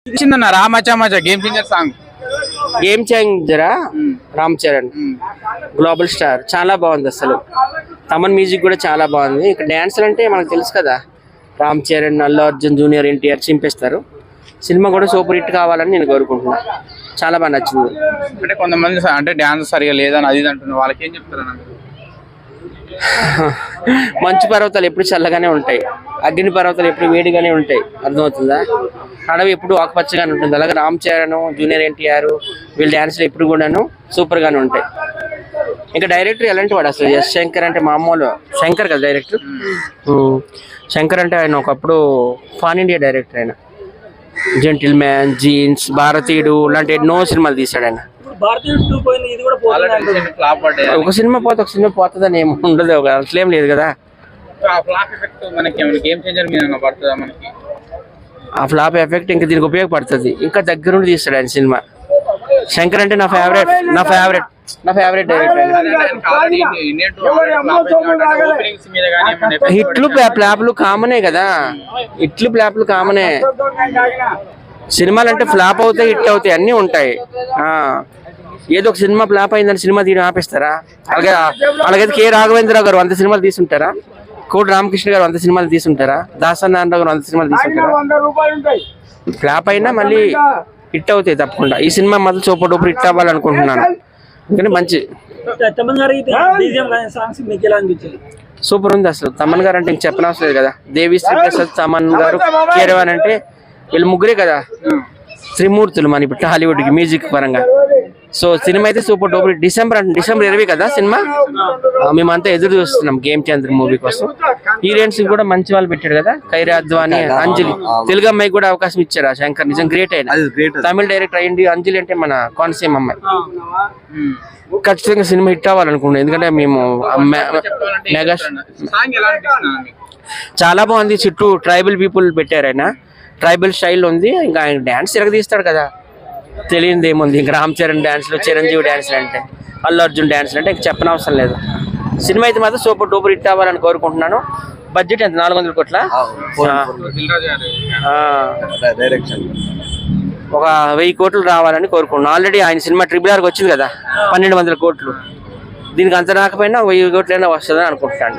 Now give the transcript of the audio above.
ఇచ్చిందన్న రామచా మచా game changer song. Game చేంజరా రామ్ చరణ్ గ్లోబల్ స్టార్ చాలా బాగుంది. అసలు తమన్ మ్యూజిక్ కూడా చాలా బాగుంది. ఇక్కడ డ్యాన్సులు అంటే మనకు తెలుసు కదా, రామ్ చరణ్, అల్లు అర్జున్, జూనియర్ ఎన్టీఆర్ చింపేస్తారు. సినిమా కూడా సూపర్ హిట్ కావాలని నేను కోరుకుంటున్నా. చాలా బాగా నచ్చింది. అంటే కొంతమంది అంటే డ్యాన్స్ సరిగా లేదని అది అంటున్నారు, వాళ్ళకి ఏం చెప్తారన్న? మంచు పర్వతాలు ఎప్పుడు చల్లగానే ఉంటాయి, అగ్ని పర్వతాలు ఎప్పుడు వేడిగానే ఉంటాయి. అర్థమవుతుందా? అడవి ఎప్పుడు ఆకుపచ్చగానే ఉంటుంది. అలాగే రామ్ చరణ్, జూనియర్ ఎన్టీఆర్ వీళ్ళ డ్యాన్స్లు ఎప్పుడు కూడాను సూపర్ గానే ఉంటాయి. ఇంకా డైరెక్టర్ ఎలాంటి వాడు అసలు? ఎస్ శంకర్ అంటే మామూలు శంకర్ కదా డైరెక్టర్. శంకర్ అంటే ఆయన ఒకప్పుడు పాన్ ఇండియా డైరెక్టర్. ఆయన జెంటిల్ మ్యాన్, జీన్స్, భారతీయుడు లాంటి ఎన్నో సినిమాలు తీశాడు ఆయన. ఒక సినిమా పోతే ఒక సినిమా పోతుందని ఏమి ఉండదు, అసలేం లేదు కదా. ఆ ఫ్లాప్ ఎఫెక్ట్ ఇంకా దీనికి ఉపయోగపడుతుంది. ఇంకా దగ్గర నుండి తీస్తాడు ఆయన సినిమా. శంకర్ అంటే నా ఫేవరెట్ డైరెక్టర్. హిట్లు ఫ్లాప్లు కామనే కదా, హిట్లు ఫ్లాప్లు కామనే. సినిమాలు అంటే ఫ్లాప్ అవుతాయి, హిట్ అవుతాయి, అన్నీ ఉంటాయి. ఏదో ఒక సినిమా ఫ్లాప్ అయిందని సినిమా తీయడం ఆపేస్తారా? అలాగైతే కె రాఘవేంద్రరావు గారు 100 సినిమాలు తీసుంటారా? కోటి రామకృష్ణ గారు 100 సినిమాలు తీసుంటారా? దాసనారాయణరావు గారు 100 సినిమాలు తీసుంటారా? ఫ్లాప్ అయినా మళ్ళీ హిట్ అవుతాయి తప్పకుండా. ఈ సినిమా మాత్రం సూపర్ డూపర్ హిట్ అవ్వాలనుకుంటున్నాను. ఎందుకంటే మంచి సూపర్ ఉంది. అసలు తమన్ గారు అంటే ఇంక చెప్పనవసరం లేదు కదా. దేవి శ్రీ ప్రసాద్, తమన్ గారు, కీరవాన్ అంటే వీళ్ళు ముగ్గురే కదా త్రిమూర్తులు మన ఇప్పుడు టాలీవుడ్కి మ్యూజిక్ పరంగా. సో సినిమా అయితే సూపర్ డూపర్. డిసెంబర్ 20 కదా సినిమా. మేమంతా ఎదురు చూస్తున్నాం గేమ్ చేంజర్ మూవీ కోసం. హీరోయిన్స్ కూడా మంచి వాళ్ళు పెట్టాడు కదా, ఖైరా అద్వానీ, అంజలి. తెలుగు అమ్మాయికి కూడా అవకాశం ఇచ్చారు శంకర్. నిజం గ్రేట్ అయినా. తమిళ డైరెక్టర్ అయ్యింది అంజలి అంటే మన కోనసీమ అమ్మాయి. ఖచ్చితంగా సినిమా హిట్ అవ్వాలనుకుంటున్నాం. ఎందుకంటే మేము మెగా చాలా బాగుంది. చుట్టూ ట్రైబల్ పీపుల్ పెట్టారు ఆయన. ట్రైబల్ స్టైల్ ఉంది. ఇంకా ఆయన డ్యాన్స్ తీస్తాడు కదా, తెలియదు ఏముంది. ఇంకా రామ్ చరణ్ డ్యాన్స్లు, చిరంజీవి డ్యాన్స్లు అంటే, అల్లు అర్జున్ డ్యాన్స్లు అంటే ఇంక చెప్పనవసరం లేదు. సినిమా అయితే మాత్రం సూపర్ డూపర్ హిట్ అవ్వాలని కోరుకుంటున్నాను. బడ్జెట్ ఎంత? 400 కోట్ల. ఒక 1000 కోట్లు రావాలని కోరుకుంటున్నాను. ఆల్రెడీ ఆయన సినిమా RRR వచ్చింది కదా, 1200 కోట్లు. దీనికి అంత రాకపోయినా 1000 కోట్లైనా వస్తుందని అనుకుంటున్నాను.